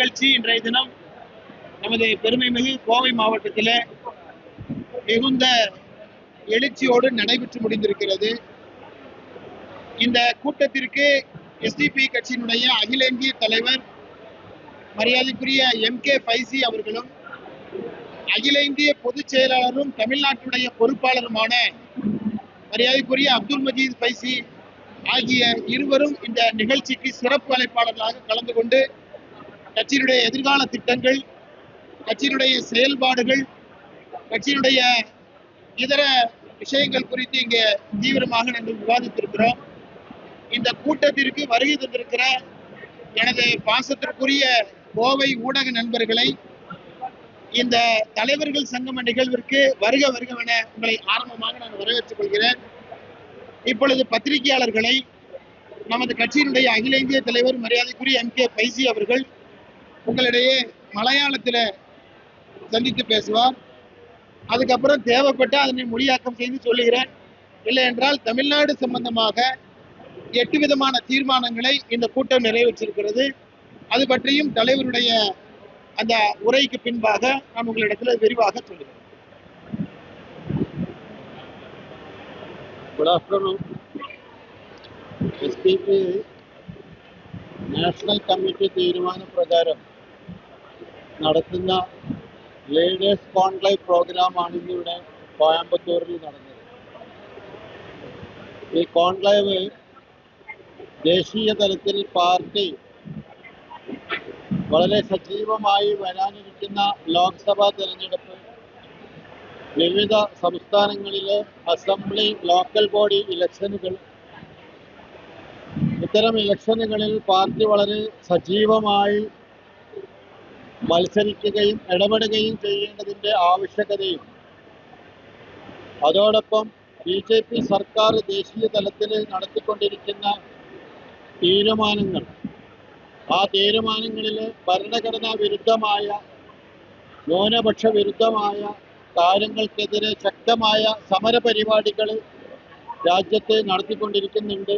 நிகழ்ச்சி இன்றைய தினம் நமது பெருமைமிகு கோவை மாவட்டத்தில் மிகுந்த எழுச்சியோடு நடைபெற்று முடிந்திருக்கிறது. இந்த கூட்டத்திற்கு எஸ்டிபி கட்சியினுடைய அகில இந்திய தலைவர் மரியாதைக்குரிய MK ஃபைசி அவர்களும், அகில இந்திய பொதுச் செயலாளரும் தமிழ்நாட்டுடைய பொறுப்பாளருமான மரியாதைக்குரிய அப்துல் மஜீத் ஃபைசி ஆகிய இருவரும் இந்த நிகழ்ச்சிக்கு சிறப்பு அழைப்பாளர்களாக கலந்து கொண்டு கட்சியினுடைய எதிர்கால திட்டங்கள், கட்சியினுடைய செயல்பாடுகள், கட்சியினுடைய இதர விஷயங்கள் குறித்து இங்கே தீவிரமாக நாங்கள் விவாதித்திருக்கிறோம். இந்த கூட்டத்திற்கு வருகை தந்திருக்கிற எனது பாசத்திற்குரிய கோவை ஊடக நண்பர்களை இந்த தலைவர்கள் சங்கம நிகழ்விற்கு வருக வருகவென உங்களை ஆரம்பமாக நான் வரவேற்றுக் கொள்கிறேன். இப்பொழுது பத்திரிகையாளர்களை நமது கட்சியினுடைய அகில இந்திய தலைவர் மரியாதைக்குரிய MK ஃபைசி அவர்கள் உங்களிடையே மலையாளத்தில் சந்தித்து பேசுவார். அதுக்கப்புறம் தேவைப்பட்ட அதனை மொழியாக்கம் செய்து சொல்லுகிறேன். இல்லை என்றால் தமிழ்நாடு சம்பந்தமாக 8 விதமான தீர்மானங்களை இந்த கூட்டம் நிறைவேற்றிருக்கிறது. அது பற்றியும் தலைவருடைய அந்த உரைக்கு பின்பாக நான் உங்களிடத்தில் விரிவாக சொல்லுகிறேன். Good afternoon. SPP national committee തീരുമാനപ്രകാരം നടത്തുന്ന ലീഡേഴ്സ് കോൺക്ലേവ് പ്രോഗ്രാമാണ് ഇന്നിവിടെ കോയമ്പത്തൂരിൽ നടന്നത്. ഈ കോൺക്ലേവ് ദേശീയ തലത്തിൽ പാർട്ടി വളരെ സജീവമായി വരാനിരിക്കുന്ന ലോക്സഭാ തെരഞ്ഞെടുപ്പ്, വിവിധ സംസ്ഥാനങ്ങളിലെ അസംബ്ലി, ലോക്കൽ ബോഡി ഇലക്ഷനുകൾ, ഇത്തരം ഇലക്ഷനുകളിൽ പാർട്ടി വളരെ സജീവമായി മത്സരിക്കുകയും ഇടപെടുകയും ചെയ്യേണ്ടതിൻ്റെ ആവശ്യകതയും, അതോടൊപ്പം BJP സർക്കാർ ദേശീയ തലത്തിൽ നടത്തിക്കൊണ്ടിരിക്കുന്ന തീരുമാനങ്ങൾ, ആ തീരുമാനങ്ങളിൽ ഭരണഘടനാ വിരുദ്ധമായ, ന്യൂനപക്ഷ വിരുദ്ധമായ കാര്യങ്ങൾക്കെതിരെ ശക്തമായ സമരപരിപാടികൾ രാജ്യത്ത് നടത്തിക്കൊണ്ടിരിക്കുന്നുണ്ട്.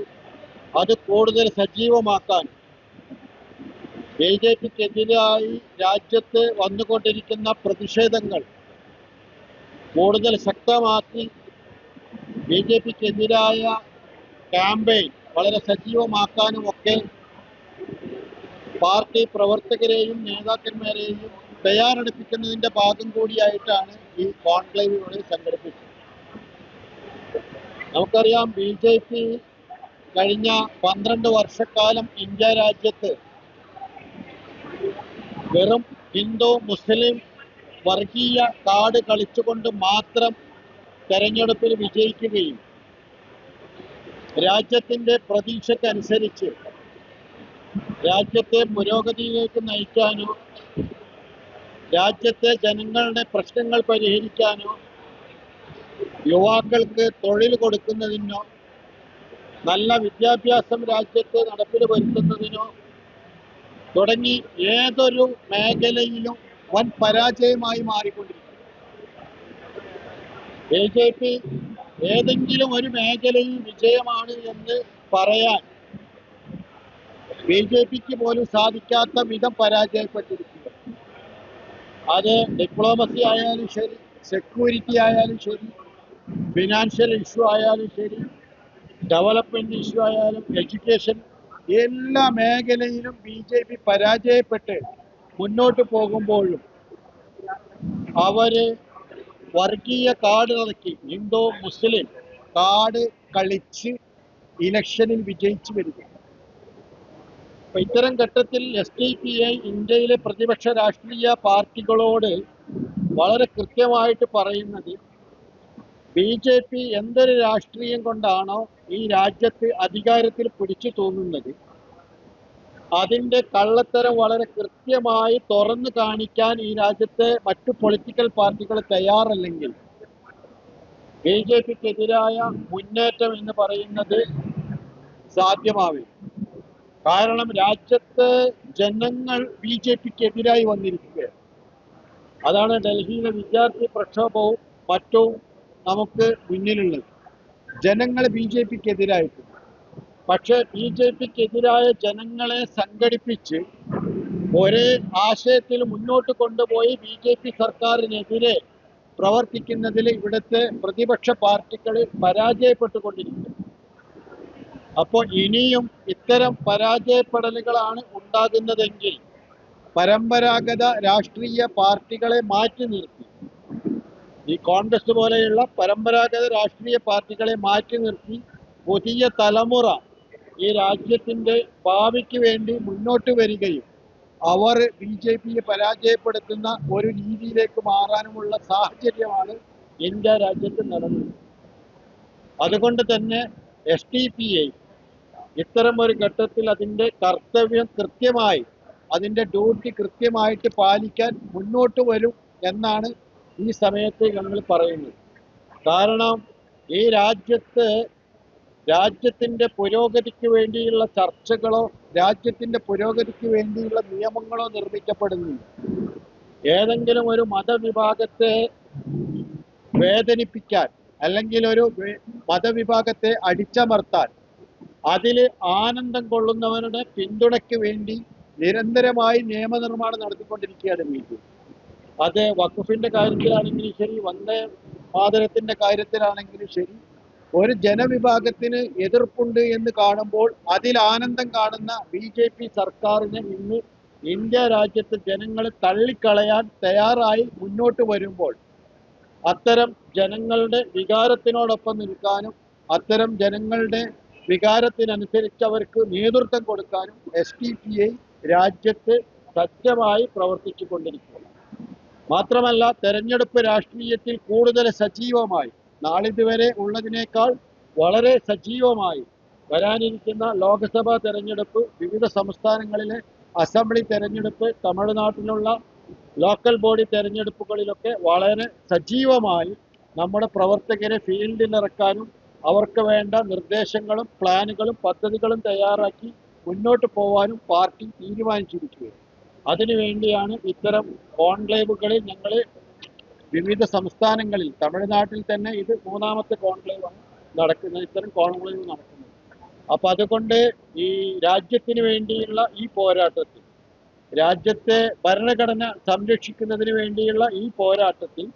അത് കൂടുതൽ സജീവമാക്കാൻ BJPക്കെതിരായി രാജ്യത്ത് വന്നുകൊണ്ടിരിക്കുന്ന പ്രതിഷേധങ്ങൾ കൂടുതൽ ശക്തമാക്കി BJPക്കെതിരായ ക്യാമ്പയിൻ വളരെ സജീവമാക്കാനുമൊക്കെ പാർട്ടി പ്രവർത്തകരെയും നേതാക്കന്മാരെയും തയ്യാറെടുപ്പിക്കുന്നതിൻ്റെ ഭാഗം കൂടിയായിട്ടാണ് ഈ കോൺക്ലേവ് ഇവിടെ സംഘടിപ്പിച്ചത്. നമുക്കറിയാം, BJP കഴിഞ്ഞ 12 വർഷക്കാലം ഇന്ത്യ രാജ്യത്ത് വെറും ഹിന്ദു മുസ്ലിം വർഗീയ കാർഡ് കളിച്ചുകൊണ്ട് മാത്രം തെരഞ്ഞെടുപ്പിൽ വിജയിക്കുകയും രാജ്യത്തിൻ്റെ പ്രതീക്ഷയ്ക്കനുസരിച്ച് രാജ്യത്തെ പുരോഗതിയിലേക്ക് നയിക്കാനോ, രാജ്യത്തെ ജനങ്ങളുടെ പ്രശ്നങ്ങൾ പരിഹരിക്കാനോ, യുവാക്കൾക്ക് തൊഴിൽ കൊടുക്കുന്നതിനോ, നല്ല വിദ്യാഭ്യാസം രാജ്യത്ത് നടപ്പിൽ വരുത്തുന്നതിനോ തുടങ്ങി ഏതൊരു മേഖലയിലും വൻ പരാജയമായി മാറിക്കൊണ്ടിരിക്കുന്നു. BJP ഏതെങ്കിലും ഒരു മേഖലയിൽ വിജയമാണ് എന്ന് പറയാൻ BJPക്ക് പോലും സാധിക്കാത്ത വിധം പരാജയപ്പെട്ടിരിക്കുക. അത് ഡിപ്ലോമസി ആയാലും ശരി, സെക്യൂരിറ്റി ആയാലും ശരി, ഫിനാൻഷ്യൽ ഇഷ്യൂ ആയാലും ശരി, ഡെവലപ്മെൻറ്റ് ഇഷ്യൂ ആയാലും, എഡ്യൂക്കേഷൻ, എല്ലാ മേഖലയിലും BJP പരാജയപ്പെട്ട് മുന്നോട്ട് പോകുമ്പോഴും അവർ വർഗീയ കാർഡ് ഇറക്കി, ഹിന്ദു മുസ്ലിം കാർഡ് കളിച്ച് ഇലക്ഷനിൽ വിജയിച്ചു വരിക. അപ്പം ഇത്തരം ഘട്ടത്തിൽ SDPI ഇന്ത്യയിലെ പ്രതിപക്ഷ രാഷ്ട്രീയ പാർട്ടികളോട് വളരെ കൃത്യമായിട്ട് പറയുന്നത്, BJP എന്തൊരു രാഷ്ട്രീയം കൊണ്ടാണോ ഈ രാജ്യത്ത് അധികാരത്തിൽ പിടിച്ചു തൂങ്ങുന്നത്, അതിൻ്റെ കള്ളത്തരം വളരെ കൃത്യമായി തുറന്നു കാണിക്കാൻ ഈ രാജ്യത്തെ മറ്റു പൊളിറ്റിക്കൽ പാർട്ടികൾ തയ്യാറല്ലെങ്കിൽ BJPക്കെതിരായ മുന്നേറ്റം എന്ന് പറയുന്നത് സാധ്യമാവില്ല. കാരണം രാജ്യത്ത് ജനങ്ങൾ BJPക്കെതിരായി വന്നിരിക്കുകയാണ്. അതാണ് ഡൽഹിയിലെ വിദ്യാർത്ഥി പ്രക്ഷോഭവും മറ്റും നമുക്ക് മുന്നിലുള്ളത്. ജനങ്ങൾ BJPക്കെതിരായിട്ടുണ്ട്. പക്ഷേ BJPക്കെതിരായ ജനങ്ങളെ സംഘടിപ്പിച്ച് ഒരേ ആശയത്തിൽ മുന്നോട്ട് കൊണ്ടുപോയി BJP സർക്കാരിനെതിരെ പ്രവർത്തിക്കുന്നതിൽ ഇവിടുത്തെ പ്രതിപക്ഷ പാർട്ടികൾ പരാജയപ്പെട്ടുകൊണ്ടിരിക്കുന്നു. അപ്പോൾ ഇനിയും ഇത്തരം പരാജയപ്പെടലുകളാണ് ഉണ്ടാകുന്നതെങ്കിൽ പരമ്പരാഗത രാഷ്ട്രീയ പാർട്ടികളെ മാറ്റി നിർത്തി, ഈ കോൺഗ്രസ് പോലെയുള്ള പരമ്പരാഗത രാഷ്ട്രീയ പാർട്ടികളെ മാറ്റി നിർത്തി പുതിയ തലമുറ ഈ രാജ്യത്തിൻ്റെ ഭാവിക്ക് വേണ്ടി മുന്നോട്ട് വരികയും അവർ BJPയെ പരാജയപ്പെടുത്തുന്ന ഒരു രീതിയിലേക്ക് മാറാനുമുള്ള സാഹചര്യമാണ് ഇന്ത്യ രാജ്യത്ത് നടന്നത്. അതുകൊണ്ട് തന്നെ SDPI ഇത്തരം ഒരു ഘട്ടത്തിൽ അതിൻ്റെ കർത്തവ്യം കൃത്യമായി, അതിൻ്റെ ഡ്യൂട്ടി കൃത്യമായിട്ട് പാലിക്കാൻ മുന്നോട്ട് വരും എന്നാണ് ഈ സമയത്ത് ഞങ്ങൾ പറയുന്നത്. കാരണം ഈ രാജ്യത്തിൻ്റെ പുരോഗതിക്ക് വേണ്ടിയുള്ള ചർച്ചകളോ രാജ്യത്തിൻ്റെ പുരോഗതിക്ക് വേണ്ടിയുള്ള നിയമങ്ങളോ നിർമ്മിക്കപ്പെടുന്നില്ല. ഏതെങ്കിലും ഒരു മതവിഭാഗത്തെ വേദനിപ്പിക്കാൻ അല്ലെങ്കിൽ ഒരു മതവിഭാഗത്തെ അടിച്ചമർത്താൻ അതിൽ ആനന്ദം കൊള്ളുന്നവരുടെ പിന്തുണയ്ക്ക് വേണ്ടി നിരന്തരമായി നിയമനിർമ്മാണം നടത്തിക്കൊണ്ടിരിക്കുകയാണ് BJP. അത് വഖഫിന്റെ കാര്യത്തിലാണെങ്കിലും ശരി, വന്ദേ മാതരത്തിന്റെ കാര്യത്തിലാണെങ്കിലും ശരി, ഒരു ജനവിഭാഗത്തിന് എതിർപ്പുണ്ട് എന്ന് കാണുമ്പോൾ അതിൽ ആനന്ദം കാണുന്ന BJP സർക്കാരിനെ ഇന്ന് ഇന്ത്യ രാജ്യത്ത് ജനങ്ങൾ തള്ളിക്കളയാൻ തയ്യാറായി മുന്നോട്ട് വരുമ്പോൾ അത്തരം ജനങ്ങളുടെ വികാരത്തിനോടൊപ്പം നിൽക്കാനും അത്തരം ജനങ്ങളുടെ വികാരത്തിനനുസരിച്ച് അവർക്ക് നേതൃത്വം കൊടുക്കാനും SDPI രാജ്യത്ത് സജ്ജമായി പ്രവർത്തിച്ചു കൊണ്ടിരിക്കുന്നു. മാത്രമല്ല, തെരഞ്ഞെടുപ്പ് രാഷ്ട്രീയത്തിൽ കൂടുതൽ സജീവമായി, നാളിതുവരെ ഉള്ളതിനേക്കാൾ വളരെ സജീവമായി വരാനിരിക്കുന്ന ലോക്സഭാ തെരഞ്ഞെടുപ്പ്, വിവിധ സംസ്ഥാനങ്ങളിലെ അസംബ്ലി തെരഞ്ഞെടുപ്പ്, തമിഴ്നാട്ടിലുള്ള ലോക്കൽ ബോഡി തെരഞ്ഞെടുപ്പുകളിലൊക്കെ വളരെ സജീവമായി നമ്മുടെ പ്രവർത്തകരെ ഫീൽഡിലിറക്കാനും അവർക്ക് വേണ്ട നിർദ്ദേശങ്ങളും പ്ലാനുകളും പദ്ധതികളും തയ്യാറാക്കി മുന്നോട്ട് പോകാനും പാർട്ടി തീരുമാനിച്ചിരിക്കുകയാണ്. അതിനുവേണ്ടിയാണ് ഇത്തരം കോൺക്ലേവുകളിൽ ഞങ്ങൾ വിവിധ സംസ്ഥാനങ്ങളിൽ, തമിഴ്നാട്ടിൽ തന്നെ ഇത് 3ാമത്തെ കോൺക്ലേവാണ് നടക്കുന്നത്, ഇത്തരം കോൺക്ലേവ് നടക്കുന്നത്. അപ്പം അതുകൊണ്ട് ഈ രാജ്യത്തിന് വേണ്ടിയുള്ള ഈ പോരാട്ടത്തിൽ, രാജ്യത്തെ ഭരണഘടന സംരക്ഷിക്കുന്നതിന് വേണ്ടിയുള്ള ഈ പോരാട്ടത്തിൽ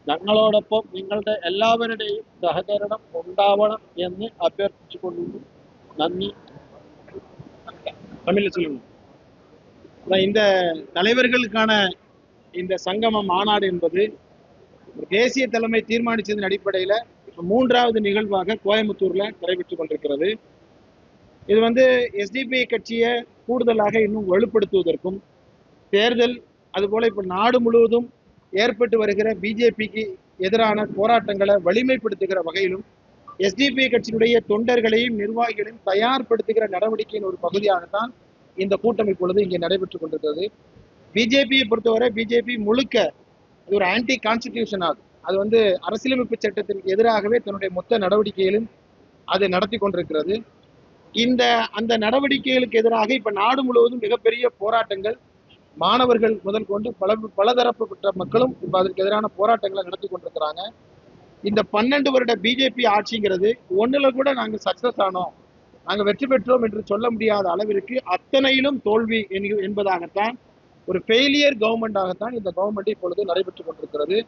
ഞങ്ങളോടൊപ്പം നിങ്ങളുടെ എല്ലാവരുടെയും സഹകരണം ഉണ്ടാവണം എന്ന് അഭ്യർത്ഥിച്ചുകൊണ്ടും നന്ദി. தமிழ்ல சொல்லுங்க. இந்த தலைவர்களுக்கான இந்த சங்கம மாநாடு என்பது தேசிய தலைமை தீர்மானித்ததன் அடிப்படையில் 3வது நிகழ்வாக கோயம்புத்தூர்ல நடைபெற்றுக் கொண்டிருக்கிறது. இது SDPI கட்சியை கூடுதலாக இன்னும் வலுப்படுத்துவதற்கும், தேர்தல் அதுபோல இப்போ நாடு முழுவதும் ஏற்பட்டு வருகிற BJPக்கு எதிரான போராட்டங்களை வலிமைப்படுத்துகிற வகையிலும் SDPI கட்சியினுடைய தொண்டர்களையும் நிர்வாகிகளையும் தயார்படுத்துகிற நடவடிக்கையின் ஒரு பகுதியாகத்தான் இந்த கூட்டம் இப்பொழுது இங்கே நடைபெற்றுக் கொண்டிருக்கிறது. BJPயை பொறுத்தவரை BJP முழுக்க இது ஒரு ஆன்டி கான்ஸ்டிடியூஷன் ஆகும். அது அரசியலமைப்பு சட்டத்திற்கு எதிராகவே தன்னுடைய மொத்த நடவடிக்கைகளும் அது நடத்தி கொண்டிருக்கிறது. அந்த நடவடிக்கைகளுக்கு எதிராக இப்ப நாடு முழுவதும் மிகப்பெரிய போராட்டங்கள், மாணவர்கள் முதல் கொண்டு பலதரப்பட்ட மக்களும் இப்ப அதற்கு எதிரான போராட்டங்களை நடத்தி கொண்டிருக்கிறாங்க. இந்த 12 வருட BJP ஆட்சிங்கிறது ஒண்ணுல கூட நாங்க சக்சஸ் ஆனோம், நாங்க வெற்றி பெற்றோம் என்று சொல்ல முடியாத அளவிற்கு அத்தனையிலும் தோல்வி என்பதாகத்தான், ஒரு ஃபெயிலியர் கவர்மெண்டாகத்தான் இந்த கவர்மெண்ட் இப்பொழுது நடைபெற்றுக் கொண்டிருக்கிறது.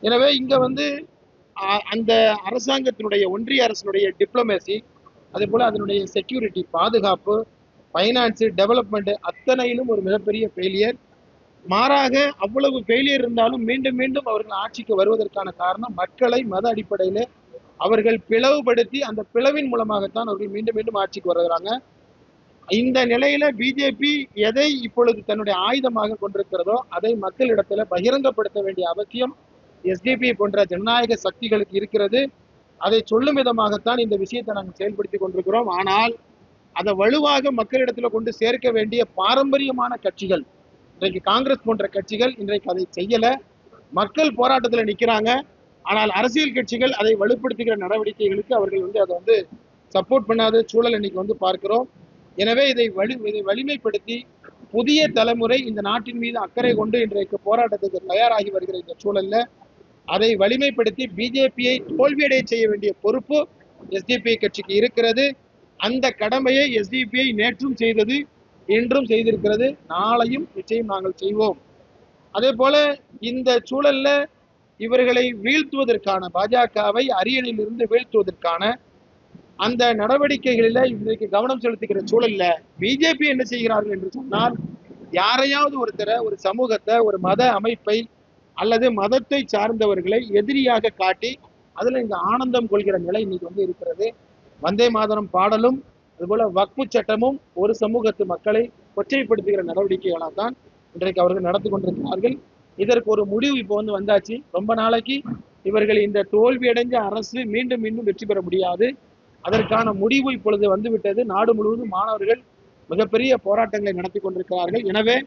எனவே இங்க அந்த அரசாங்கத்தினுடைய, ஒன்றிய அரசினுடைய டிப்ளமேசி, அதே போல அதனுடைய செக்யூரிட்டி, பாதுகாப்பு, ஃபைனான்ஸ், டெவலப்மெண்ட் அத்தனையிலும் ஒரு மிகப்பெரிய ஃபெயிலியர். மாறாக அவ்வளவு ஃபெயிலியர் இருந்தாலும் மீண்டும் மீண்டும் அவர்கள் ஆட்சிக்கு வருவதற்கான காரணம் மக்களை மத அடிப்படையில் அவர்கள் பிளவுபடுத்தி அந்த பிளவின் மூலமாகத்தான் அவர்கள் மீண்டும் மீண்டும் ஆட்சிக்கு வருகிறாங்க. இந்த நிலையில BJP எதை இப்பொழுது தன்னுடைய ஆயுதமாக கொண்டிருக்கிறதோ அதை மக்களிடத்துல பகிரங்கப்படுத்த வேண்டிய அவசியம் SDPI போன்ற ஜனநாயக சக்திகளுக்கு இருக்கிறது. அதை சொல்லும் விதமாகத்தான் இந்த விஷயத்தை நாங்கள் செயல்படுத்தி கொண்டிருக்கிறோம். ஆனால் அதை வலுவாக மக்களிடத்துல கொண்டு சேர்க்க வேண்டிய பாரம்பரியமான கட்சிகள், இன்றைக்கு காங்கிரஸ் போன்ற கட்சிகள் இன்றைக்கு அதை செய்யல. மக்கள் போராட்டத்தில் நிற்கிறாங்க. ஆனால் அரசியல் கட்சிகள் அதை வலுப்படுத்துகிற நடவடிக்கைகளுக்கு அவர்கள் அதை சப்போர்ட் பண்ணாத சூழல் இன்னைக்கு பார்க்கிறோம். எனவே இதை வலிமைப்படுத்தி புதிய தலைமுறை இந்த நாட்டின் மீது அக்கறை கொண்டு இன்றைக்கு போராட்டத்துக்கு தயாராகி வருகிற இந்த சூழல்ல அதை வலிமைப்படுத்தி BJPயை தோல்வியடைய செய்ய வேண்டிய பொறுப்பு SDPI கட்சிக்கு இருக்கிறது. அந்த கடமையை SDPI நேற்றும் செய்தது, இன்றும் செய்திருக்கிறது, நாளையும் நிச்சயம் நாங்கள் செய்வோம். அதே போல இந்த சூழல்ல இவர்களை வீழ்த்துவதற்கான, பாஜகவை அரியணையிலிருந்து வீழ்த்துவதற்கான அந்த நடவடிக்கைகளில இன்றைக்கு கவனம் செலுத்துகிற சூழல்ல பிஜேபி என்ன செய்கிறார்கள் என்று சொன்னால், யாரையாவது ஒருத்தரை, ஒரு சமூகத்தை, ஒரு மத அமைப்பை அல்லது மதத்தை சார்ந்தவர்களை எதிரியாக காட்டி அதுல இங்க ஆனந்தம் கொள்கிற நிலை இன்னைக்கு வந்து இருக்கிறது. வந்தே மாதரம் பாடலும் அதுபோல வக்பு சட்டமும் ஒரு சமூகத்து மக்களை கொச்சைப்படுத்துகிற நடவடிக்கைகளாக தான் இன்றைக்கு அவர்கள் நடந்து கொண்டிருக்கிறார்கள். இதற்கு ஒரு முடிவு இப்போ வந்து வந்தாச்சு. ரொம்ப நாளைக்கு இவர்கள் இந்த தோல்வியடைஞ்ச அரசு மீண்டும் மீண்டும் வெற்றி பெற முடியாது. அதற்கான முடிவு இப்பொழுது வந்துவிட்டது. நாடு முழுவதும் மாணவர்கள் மிகப்பெரிய போராட்டங்களை நடத்தி கொண்டிருக்கிறார்கள். எனவே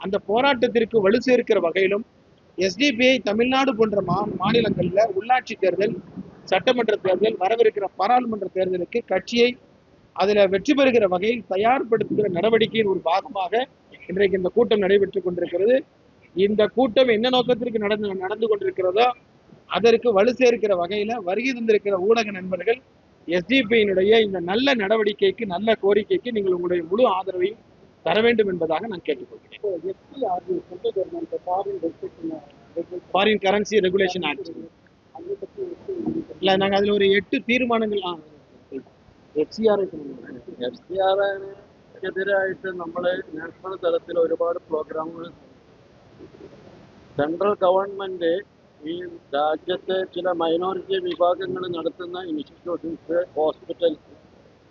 அந்த போராட்டத்திற்கு வலு சேர்க்கிற வகையிலும் எஸ்டிபிஐ தமிழ்நாடு போன்ற மாநிலங்களில் உள்ளாட்சி தேர்தல், சட்டமன்ற தேர்தல், வரவிருக்கிற பாராளுமன்ற தேர்தலுக்கு கட்சியை அதுல வெற்றி பெறுகிற வகையில் தயார்படுத்துகிற நடவடிக்கையின் ஒரு பாகமாக இன்றைக்கு இந்த கூட்டம் நடைபெற்றுக் கொண்டிருக்கிறது. இந்த கூட்டம் என்ன நோக்கத்திற்கு நடந்து கொண்டிருக்கிறதோ அதற்கு வலு சேர்க்கிற வகையில வருகை தந்திருக்கிற ஊடக நண்பர்கள் எஸ்டிபியினுடைய இந்த நல்ல நடவடிக்கைக்கு, நல்ல கோரிக்கைக்கு நீங்கள் உங்களுடைய முழு ஆதரவையும் தர வேண்டும் என்பதாக நான் கேட்டுக்கொள்கிறேன். ஃபாரின் கரன்சி ரெகுலேஷன் ஆக்ட் இல்ல, நாங்க அதுல ஒரு 8 தீர்மானங்கள் എഫ്സിആറിനെതിരായിട്ട് നമ്മൾ നാഷണൽ തലത്തിൽ ഒരുപാട് പ്രോഗ്രാമുകൾ സെൻട്രൽ ഗവൺമെന്റ് ഈ രാജ്യത്തെ ചില മൈനോറിറ്റി വിഭാഗങ്ങൾ നടത്തുന്ന ഇൻസ്റ്റിറ്റ്യൂഷൻസ്, ഹോസ്പിറ്റൽസ്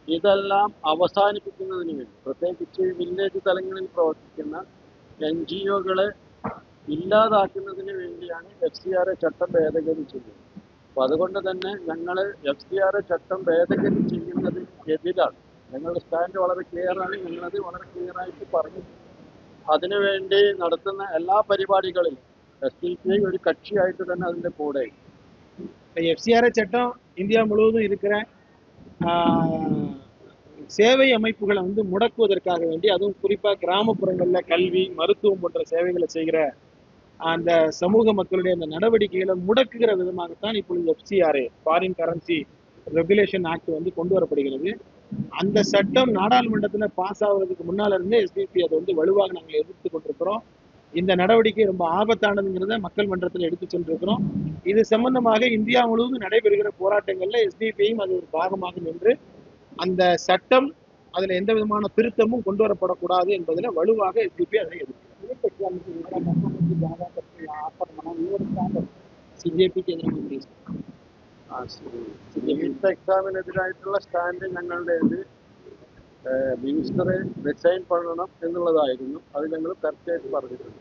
ഇതെല്ലാം അവസാനിപ്പിക്കുന്നതിന് വേണ്ടി, പ്രത്യേകിച്ച് വില്ലേജ് തലങ്ങളിൽ പ്രവർത്തിക്കുന്ന NGO-കളെ ഇല്ലാതാക്കുന്നതിന് വേണ്ടിയാണ് FCRA ചട്ടം ഭേദഗതി ചെയ്യുന്നത്. അപ്പോൾ അതുകൊണ്ട് തന്നെ ഞങ്ങൾ FCRA ചട്ടം ഭേദഗതി ചെയ്യുന്നതിന് എതിരാണ്. ഞങ്ങളുടെ സ്റ്റാൻഡ് വളരെ ക്ലിയറാണ്. ഞങ്ങളത് വളരെ ക്ലിയറായിട്ട് പറഞ്ഞു. അതിനുവേണ്ടി നടത്തുന്ന എല്ലാ പരിപാടികളിലും SDPI ஒரு கட்சியாയിട്ട് തന്നെ അതിൻ്റെ കൂടെ. FCRA சட்டம் இந்தியா முழுவதும் இருக்கிற சேவை அமைப்புகளை வந்து முடக்குவதற்காக வேண்டி, அதுவும் குறிப்பாக கிராமப்புறங்களில் கல்வி, மருத்துவம் போன்ற சேவைகளை செய்கிற அந்த சமூக மக்களுடைய அந்த நடவடிக்கைகளை முடக்குகிற விதமாகத்தான் இப்பொழுது FCRA, foreign currency regulation act வந்து கொண்டு வரப்படுகிறது. அந்த சட்டம் நாடாளுமன்றத்தில் பாஸ் ஆகுறதுக்கு முன்னால இருந்தே SDP அதை வந்து வலுவாக நாங்கள் எதிர்த்து கொண்டிருக்கிறோம். இந்த நடவடிக்கை ரொம்ப ஆபத்தானதுங்கிறத மக்கள் மன்றத்தில் எடுத்து சென்றிருக்கிறோம். இது சம்பந்தமாக இந்தியா முழுவதும் நடைபெறுகிற போராட்டங்கள்ல SDPயும் அது ஒரு பாகமாக நின்று அந்த சட்டம் அதுல எந்த விதமான திருத்தமும் கொண்டு வரப்படக்கூடாது என்பதில் வலுவாக SDP அதை எதிர்க்கிறது. CJPக்கு എക്സാമിനെതിരായിട്ടുള്ള സ്റ്റാൻഡ് ഞങ്ങളുടെ മിനിസ്റ്ററെ റിസൈൻ பண்ணണം എന്നുള്ളതായിരുന്നു. അത് ഞങ്ങൾ കറക്റ്റായിട്ട് പറഞ്ഞിട്ടുണ്ട്.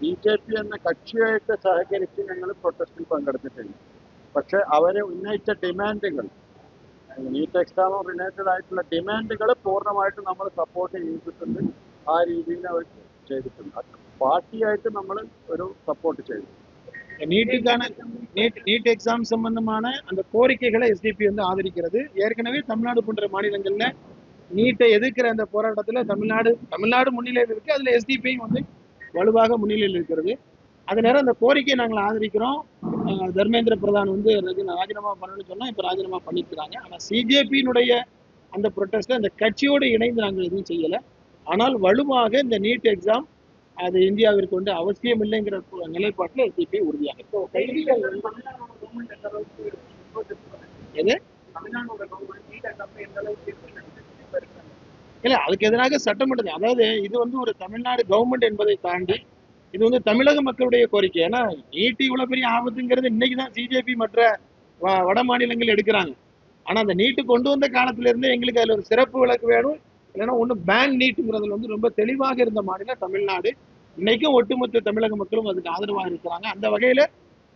BJP എന്ന കക്ഷിയായിട്ട് സഹകരിച്ച് ഞങ്ങൾ പ്രൊട്ടസ്റ്റിൽ പങ്കെടുത്തിട്ടുണ്ട്. പക്ഷെ അവരെ ഉന്നയിച്ച ഡിമാൻഡുകൾ, നീറ്റ് എക്സാമോ റിലേറ്റഡ് ആയിട്ടുള്ള ഡിമാൻഡുകൾ പൂർണ്ണമായിട്ട് നമ്മൾ സപ്പോർട്ട് ചെയ്തിട്ടുണ്ട്. ആ രീതിയിൽ അവർ ചെയ്തിട്ടുണ്ട്. പാർട്ടിയായിട്ട് നമ്മൾ ഒരു സപ്പോർട്ട് ചെയ്തു. நீட் எக்ஸாம் சம்பந்தமான அந்த கோரிக்கைகளை SDP வந்து ஆதரிக்கிறது. ஏற்கனவே தமிழ்நாடு போன்ற மாநிலங்கள்ல நீட்டை எதிர்க்கிற அந்த போராட்டத்துல தமிழ்நாடு முன்னிலையில் இருக்கு. அதுல SDPயும் வந்து வலுவாக முன்னிலையில் இருக்கிறது. அது நேரம் அந்த கோரிக்கையை நாங்கள் ஆதரிக்கிறோம். தர்மேந்திர பிரதான் வந்து ராஜினாமா பண்ணணும்னு சொன்னா இப்ப ராஜினாமா பண்ணிக்கிறாங்க. ஆனா CJPயினுடைய அந்த ப்ரொட்டஸ்ட் அந்த கட்சியோடு இணைந்து நாங்கள் எதுவும் செய்யல. ஆனால் வலுவாக இந்த நீட் எக்ஸாம் அது இந்தியாவிற்கு வந்து அவசியம் இல்லைங்கிற நிலைப்பாட்டில் SDP உறுதியாக இல்ல, அதுக்கு எதிராக சட்டமன்றத்தில், அதாவது இது வந்து ஒரு தமிழ்நாடு கவர்மெண்ட் என்பதை தாண்டி இது வந்து தமிழக மக்களுடைய கோரிக்கை. ஏன்னா நீட் இவ்வளவு பெரிய ஆபத்துங்கிறது இன்னைக்குதான் CJP மற்ற வட மாநிலங்கள் எடுக்கிறாங்க. ஆனா அந்த நீட்டு கொண்டு வந்த காலத்துல இருந்து எங்களுக்கு அதுல ஒரு சிறப்பு விலக்கு வேணும், இல்லைன்னா ஒண்ணு பேன் நீட்டுங்கிறதுல வந்து ரொம்ப தெளிவாக இருந்த மாநிலம் தமிழ்நாடு. இன்னைக்கும் ஒட்டுமொத்த தமிழக மக்களும் அதுக்கு ஆதரவாக இருக்கிறாங்க. அந்த வகையில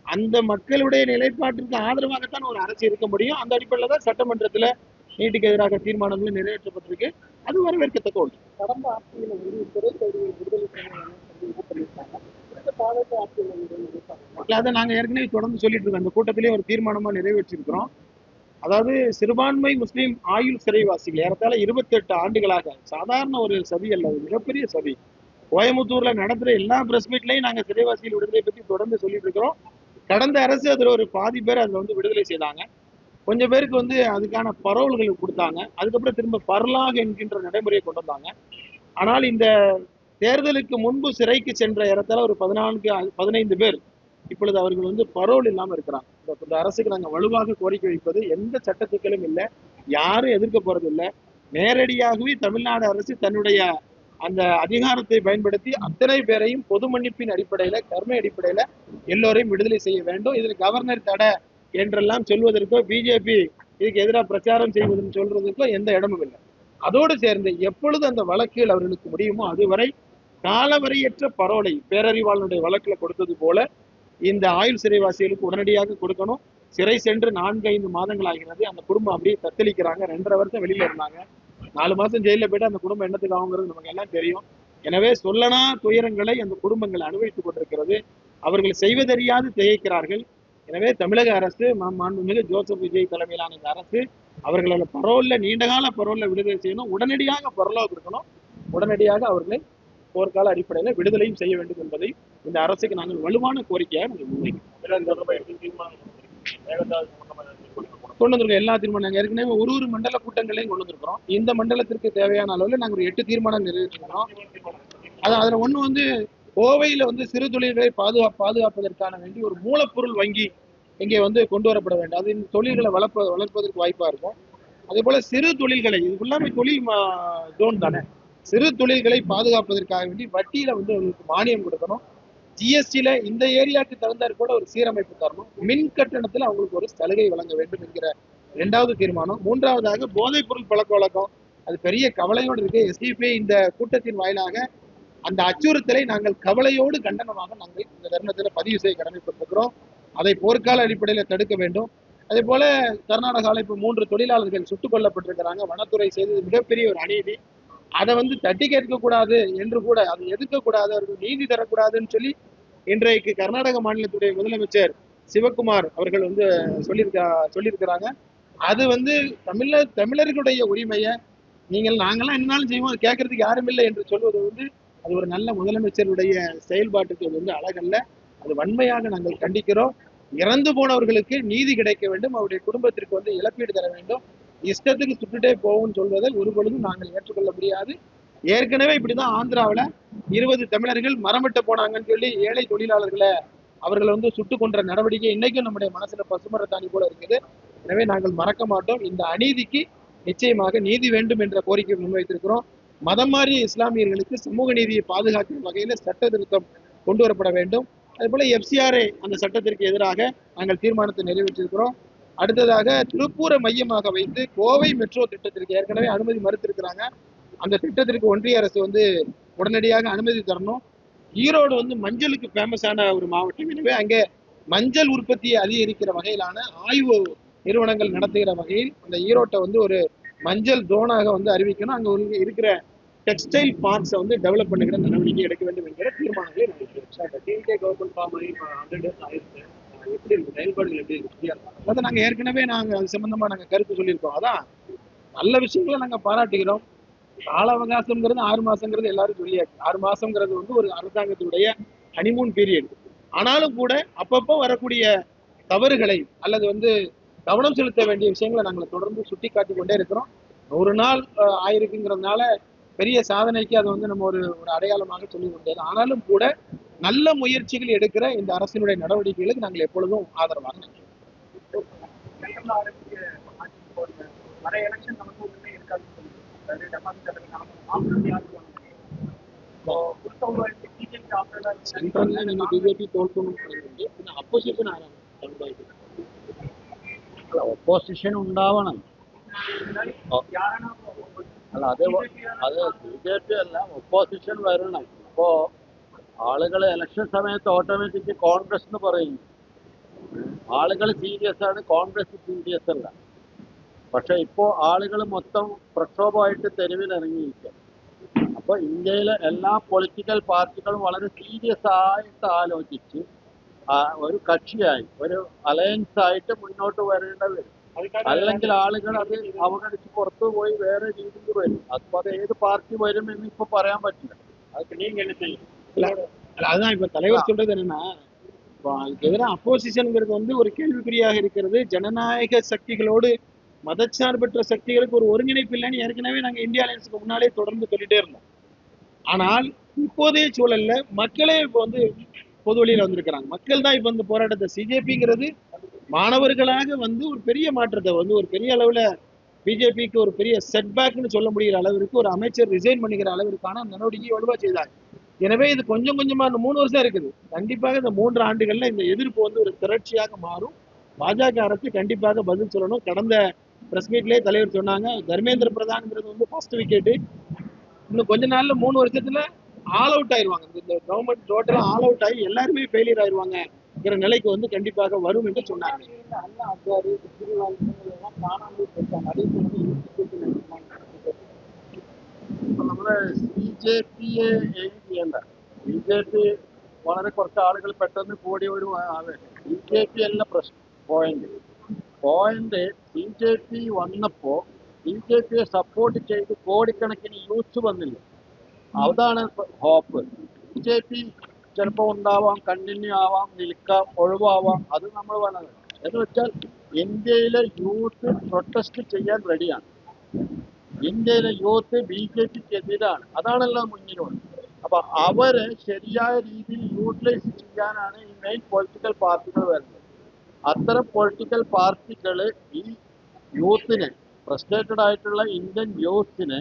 அந்த மக்களுடைய நிலைப்பாட்டிற்கு ஆதரவாகத்தான் ஒரு அரசு இருக்க முடியும். அந்த அடிப்படையில் தான் சட்டமன்றத்துல நீட்டுக்கு எதிராக தீர்மானங்களும் நிறைவேற்றப்பட்டிருக்கு. அது வரவேற்கத்தக்க ஒன்று. கடந்த ஆட்சியில் வந்து திரைக்கல்வியை விடுதலை அதை நாங்க ஏற்கனவே தொடர்ந்து சொல்லிட்டு இருக்கோம். அந்த கூட்டத்திலேயே ஒரு தீர்மானமா நிறைவேற்றிருக்கிறோம். அதாவது சிறுபான்மை முஸ்லீம் ஆயுள் சிறைவாசிகள் ஏறத்தாழ 28 ஆண்டுகளாக, சாதாரண ஒரு சதி அல்ல, மிகப்பெரிய சதி. கோயம்புத்தூர்ல நடத்துற எல்லா பிரஸ் மீட்லையும் நாங்க சிறைவாசிகள் விடுதலை பற்றி தொடர்ந்து சொல்லிட்டு இருக்கிறோம். கடந்த அரசு அதுல ஒரு பாதி பேர் அதுல வந்து விடுதலை செய்தாங்க. கொஞ்சம் பேருக்கு வந்து அதுக்கான பரோல்கள் கொடுத்தாங்க. அதுக்கப்புறம் திரும்ப பரலாக என்கின்ற நடைமுறையை கொண்டு வந்தாங்க. ஆனால் இந்த தேர்தலுக்கு முன்பு சிறைக்கு சென்ற இடத்துல ஒரு 15 பேர் இப்பொழுது அவர்கள் வந்து பரோல் இல்லாம இருக்கிறாங்க. இந்த அரசுக்கு நாங்கள் வலுவாக கோரிக்கை வைப்பது, எந்த சட்டத்துக்களும் இல்லை, யாரும் எதிர்க்க போறது இல்லை, நேரடியாகவே தமிழ்நாடு அரசு தன்னுடைய அந்த அதிகாரத்தை பயன்படுத்தி அத்தனை பேரையும் பொது மன்னிப்பின் அடிப்படையில, கருணை அடிப்படையில எல்லோரையும் விடுதலை செய்ய வேண்டும். இதில் கவர்னர் தடை என்றெல்லாம் சொல்வதற்கோ, பிஜேபி இதுக்கு எதிராக பிரச்சாரம் செய்வதுன்னு சொல்றதுக்கோ எந்த இடமும் இல்லை. அதோடு சேர்ந்து எப்பொழுது அந்த வழக்கில் அவர்களுக்கு முடியுமோ அதுவரை காலவரையற்ற பரோலை பேரறிவாளனுடைய வழக்குல கொடுத்தது போல இந்த ஆயுள் சிறைவாசிகளுக்கு உடனடியாக கொடுக்கணும். சிறை சென்று 4-5 மாதங்கள் ஆகிறது. அந்த குடும்பம் அப்படியே தத்தளிக்கிறாங்க. 2.5 வருஷம் வெளியில இருந்தாங்க. 4 மாசம் ஜெயில போயிட்டு அந்த குடும்பம் என்னத்துக்கு ஆகுங்கிறது நமக்கு எல்லாம் தெரியும். எனவே சொல்லனா துயரங்களை அந்த குடும்பங்கள் அனுபவித்துக் கொண்டிருக்கிறது. அவர்கள் செய்வதறியாது திகைக்கிறார்கள். எனவே தமிழக அரசு மாண்புமிகு ஜோசப் விஜய் தலைமையிலான இந்த அரசு அவர்களை பரோல்ல, நீண்டகால பரோல்ல விடுதலை செய்யணும். உடனடியாக பரலோக இருக்கணும். உடனடியாக அவர்களை போர்க்கால அடிப்படையில் விடுதலையும் செய்ய வேண்டும் என்பதை இந்த அரசுக்கு நாங்கள் வலுவான கோரிக்கையாக கொண்டு வந்திருக்கோம். எல்லா தீர்மானம் ஏற்கனவே ஒரு மண்டல கூட்டங்களையும் கொண்டு வந்திருக்கிறோம். இந்த மண்டலத்திற்கு தேவையான அளவில் நாங்கள் ஒரு 8 தீர்மானம் நிறைவேற்றிருக்கிறோம். அதுல ஒண்ணு வந்து கோவையில வந்து சிறு தொழில்களை பாதுகாப்பதற்கான வேண்டி ஒரு மூலப்பொருள் வங்கி இங்கே வந்து கொண்டு வரப்பட வேண்டும். அது இந்த தொழில்களை வளர்ப்பதற்கு வாய்ப்பா இருக்கும். அதே போல சிறு தொழில்களை, இது எல்லாமே தொழில் ஜோன் தானே, சிறு தொழில்களை பாதுகாப்பதற்காக வேண்டி வட்டியில வந்து அவங்களுக்கு மானியம் கொடுக்கணும். ஜிஎஸ்டியில இந்த ஏரியாவுக்கு தகுந்தாற் கூட ஒரு சீரமைப்பு தரணும். மின் கட்டணத்துல அவங்களுக்கு ஒரு சலுகை வழங்க வேண்டும் என்கிற 2வது தீர்மானம். 3வதாக போதைப் பொருள் பழக்க வழக்கம், அது பெரிய கவலையோடு இருக்கு. எஸ்டிபி இந்த கூட்டத்தின் வாயிலாக அந்த அச்சுறுத்தலை நாங்கள் கவலையோடு கண்டனமாக நாங்கள் இந்த தருணத்தில் பதிவு செய்ய கடமைப்பட்டிருக்கிறோம். அதை போர்க்கால அடிப்படையில் தடுக்க வேண்டும். அதே போல கர்நாடகாவில் இப்போ 3 தொழிலாளர்கள் சுட்டுக் கொல்லப்பட்டிருக்கிறாங்க. வனத்துறை செய்தது மிகப்பெரிய ஒரு அநீதி. அதை வந்து தட்டி கேட்கக்கூடாது என்று கூட, அதை எதிர்க்கக்கூடாது, அவர்கள் நீதி தரக்கூடாதுன்னு சொல்லி இன்றைக்கு கர்நாடக மாநிலத்துடைய முதலமைச்சர் சிவகுமார் அவர்கள் வந்து சொல்லியிருக்கிறாங்க. அது வந்து தமிழர்களுடைய உரிமையை நாங்கெல்லாம் என்னாலும் செய்வோம், அது கேட்கறதுக்கு யாரும் இல்லை என்று சொல்வது வந்து அது ஒரு நல்ல முதலமைச்சருடைய செயல்பாட்டுக்கு அது வந்து அழகல்ல. அது வன்மையாக நாங்கள் கண்டிக்கிறோம். இறந்து போனவர்களுக்கு நீதி கிடைக்க வேண்டும், அவருடைய குடும்பத்திற்கு வந்து இழப்பீடு தர வேண்டும். இஷ்டத்துக்கு சுட்டுட்டே போகும்னு சொல்வதை ஒரு பொழுதும் நாங்கள் ஏற்றுக்கொள்ள முடியாது. ஏற்கனவே இப்படிதான் ஆந்திராவில் 20 தமிழர்கள் மரமிட்ட போனாங்கன்னு சொல்லி ஏழை தொழிலாளர்களை அவர்களை வந்து சுட்டு கொன்ற நடவடிக்கை இன்னைக்கும் நம்முடைய மனசுல பசுமரத்தாணி போல இருக்குது. எனவே நாங்கள் மறக்க மாட்டோம். இந்த அநீதிக்கு நிச்சயமாக நீதி வேண்டும் என்ற கோரிக்கை முன்வைத்திருக்கிறோம். மதம் மாறிய இஸ்லாமியர்களுக்கு சமூக நீதியை பாதுகாக்கிற வகையில் சட்ட திருத்தம் கொண்டு வரப்பட வேண்டும். அதே போல எஃப்சிஆர்ஏ அந்த சட்டத்திற்கு எதிராக நாங்கள் தீர்மானத்தை நிறைவேற்றிருக்கிறோம். அடுத்ததாக திருப்பூரை மையமாக வைத்து கோவை மெட்ரோ திட்டத்திற்கு ஏற்கனவே அனுமதி மறுத்திருக்கிறாங்க. அந்த திட்டத்திற்கு ஒன்றிய அரசு வந்து உடனடியாக அனுமதி தரணும். ஈரோடு வந்து மஞ்சளுக்கு ஃபேமஸான ஒரு மாவட்டம். எனவே அங்கே மஞ்சள் உற்பத்தியை அதிகரிக்கிற வகையிலான ஆய்வு நிறுவனங்கள் நடத்துகிற வகையில் அந்த ஈரோட்டை வந்து ஒரு மஞ்சள் ஜோனாக வந்து அறிவிக்கணும். அங்கே இருக்கிற டெக்ஸ்டைல் பார்க்ஸை வந்து டெவலப் பண்ணுகிற நடவடிக்கை எடுக்க வேண்டும் என்கிற தீர்மானங்களை எப்படி இருக்கு, செயல்பாடுகள் எப்படி இருக்கு? அதாவது நாங்கள் ஏற்கனவே அது சம்பந்தமா நாங்கள் கருத்து சொல்லியிருக்கோம். அதான் நல்ல விஷயங்களை நாங்கள் பாராட்டுகிறோம். கால அவகாசம்ங்கிறது 6 மாசங்கிறது எல்லாரும் சொல்லியாச்சு. 6 மாசங்கிறது வந்து ஒரு அரசாங்கத்தினுடைய ஹனிமூன் பீரியட். ஆனாலும் கூட அப்பப்போ வரக்கூடிய தவறுகளை அல்லது வந்து கவனம் செலுத்த வேண்டிய விஷயங்களை நாங்கள் தொடர்ந்து சுட்டி காட்டி கொண்டே இருக்கிறோம். 100 நாள் ஆயிருக்குங்கிறதுனால பெரிய சாதனைக்கு அதை வந்து நம்ம ஒரு அடையாளமாக சொல்லி கொண்டது. ஆனாலும் கூட நல்ல முயற்சிகள் எடுக்கிற இந்த அரசினுடைய நடவடிக்கைகளுக்கு நாங்கள் எப்பொழுதும் ஆதரவாக நிற்கிறோம். சென்ட்ரல்ல நீங்க பிஜேபி தோற்கணும், அப்போசிஷன் ഒപ്പോസിഷൻ ഉണ്ടാവണം. അല്ല അത് ബിജെപി അല്ല, ഒപ്പോസിഷൻ വരണം. ഇപ്പോ ആളുകൾ ഇലക്ഷൻ സമയത്ത് ഓട്ടോമാറ്റിക് കോൺഗ്രസ് എന്ന് പറയും. ആളുകൾ സീരിയസ് ആണ്, കോൺഗ്രസ് സീരിയസ് അല്ല. പക്ഷെ ഇപ്പോൾ ആളുകൾ മൊത്തം പ്രക്ഷോഭമായിട്ട് തെരുവിലിറങ്ങിയിരിക്കുക. അപ്പോൾ ഇന്ത്യയിലെ എല്ലാ പൊളിറ്റിക്കൽ പാർട്ടികളും വളരെ സീരിയസ് ആയിട്ട് ആലോചിച്ച് ഒരു കക്ഷിയായി, ഒരു അലയൻസ് ആയിട്ട് മുന്നോട്ട് വരേണ്ടത്. അല്ലെങ്കിൽ ആളുകൾ അത് അവഗണിച്ച് പുറത്തു പോയി വേറെ രീതിയിൽ വരും. അപ്പൊ അത് ഏത് പാർട്ടി വരും എന്ന് ഇപ്പൊ പറയാൻ പറ്റില്ല. அதுக்கு நீங்க என்ன செய்யும்? அதுதான் இப்ப தலைவர் சொல்றது என்னன்னா, அதுக்கு எதிராக அப்போசிஷன்ங்கிறது வந்து ஒரு கேள்விக்குறியாக இருக்கிறது. ஜனநாயக சக்திகளோடு மதச்சார்பற்ற சக்திகளுக்கு ஒரு ஒருங்கிணைப்பு இல்லைன்னு ஏற்கனவே நாங்க இந்தியா அலையன்ஸுக்கு முன்னாலே தொடர்ந்து சொல்லிட்டே இருந்தோம். ஆனால் இப்போதைய சூழல்ல மக்களே இப்போ வந்து பொது வழியில வந்திருக்கிறாங்க. மக்கள் தான் இப்போ இந்த போராட்டத்தை சிஜேபிங்கிறது மாணவர்களாக வந்து ஒரு பெரிய மாற்றத்தை வந்து ஒரு பெரிய அளவுல பிஜேபிக்கு ஒரு பெரிய செட்பேக்னு சொல்ல முடிகிற அளவிற்கு ஒரு அமைச்சர் ரிசைன் பண்ணிக்கிற அளவிற்கான நடவடிக்கை வலுவா செய்தாங்க. எனவே இது கொஞ்சம் கொஞ்சமா இந்த 3 வருஷம் இருக்குது. கண்டிப்பாக இந்த 3 ஆண்டுகள்ல இந்த எதிர்ப்பு வந்து ஒரு திரட்சியாக மாறும். பாஜக அரசு கண்டிப்பாக பதில் சொல்லணும். கடந்த பிரஸ் மீட்லயே தலைவர் சொன்னாங்க, தர்மேந்திர பிரதான்ங்கிறது வந்து ஃபர்ஸ்ட் விக்கெட்டு. இன்னும் கொஞ்ச நாள்ல 3 வருஷத்துல ஆல் அவுட் ஆயிருவாங்க. இந்த கவர்மெண்ட் டோட்டலா ஆல் அவுட் ஆகி எல்லாருமே ஃபெயிலியர் ஆயிருவாங்கிற நிலைக்கு வந்து கண்டிப்பாக வரும் என்று சொன்னாங்க. ഇപ്പൊ നമ്മള് CJP-യെ എയിം ചെയ്യണ്ട. BJP വളരെ കുറച്ച് ആളുകൾ പെട്ടെന്ന് കൂടിയ ഒരു ആള്. BJP അല്ല പ്രശ്നം. പോയിന്റ് BJP വന്നപ്പോ BJP-യെ സപ്പോർട്ട് ചെയ്ത് കോടിക്കണക്കിന് യൂത്ത് വന്നില്ല. അതാണ് ഹോപ്പ്. BJP ചിലപ്പോൾ ഉണ്ടാവാം, കണ്ടിന്യൂ ആവാം, നിൽക്കാം, ഒഴിവാവാം. അത് നമ്മൾ വേണത് എന്ന് വെച്ചാൽ ഇന്ത്യയിലെ യൂത്ത് പ്രൊട്ടസ്റ്റ് ചെയ്യാൻ റെഡിയാണ്. ഇന്ത്യയിലെ യൂത്ത് BJP-ക്കെതിരാണ്. അതാണല്ലോ മുന്നിലുള്ളത്. അപ്പൊ അവരെ ശരിയായ രീതിയിൽ യൂട്ടിലൈസ് ചെയ്യാനാണ് ഈ മെയിൻ പൊളിറ്റിക്കൽ പാർട്ടികൾ വരുന്നത്. അത്തരം പൊളിറ്റിക്കൽ പാർട്ടികൾ ഈ യൂത്തിനെ, ഫ്രസ്ട്രേറ്റഡ് ആയിട്ടുള്ള ഇന്ത്യൻ യൂത്തിനെ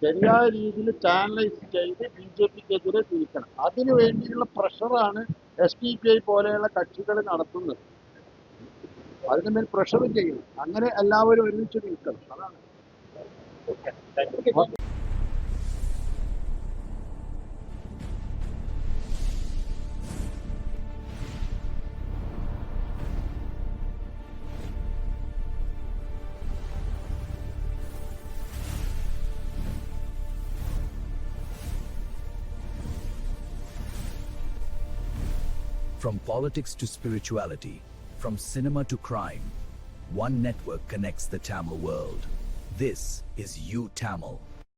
ശരിയായ രീതിയിൽ ചാനലൈസ് ചെയ്ത് BJP-ക്കെതിരെ തിരിക്കണം. അതിനു വേണ്ടിയുള്ള പ്രഷറാണ് SDPI പോലെയുള്ള കക്ഷികൾ നടത്തുന്നത്. അതിനുമേൽ പ്രഷർ ചെയ്യണം. അങ്ങനെ എല്ലാവരും ഒരുമിച്ച് നിൽക്കണം. അതാണ്. From politics to spirituality, from cinema to crime, one network connects the Tamil world. This is UTamil.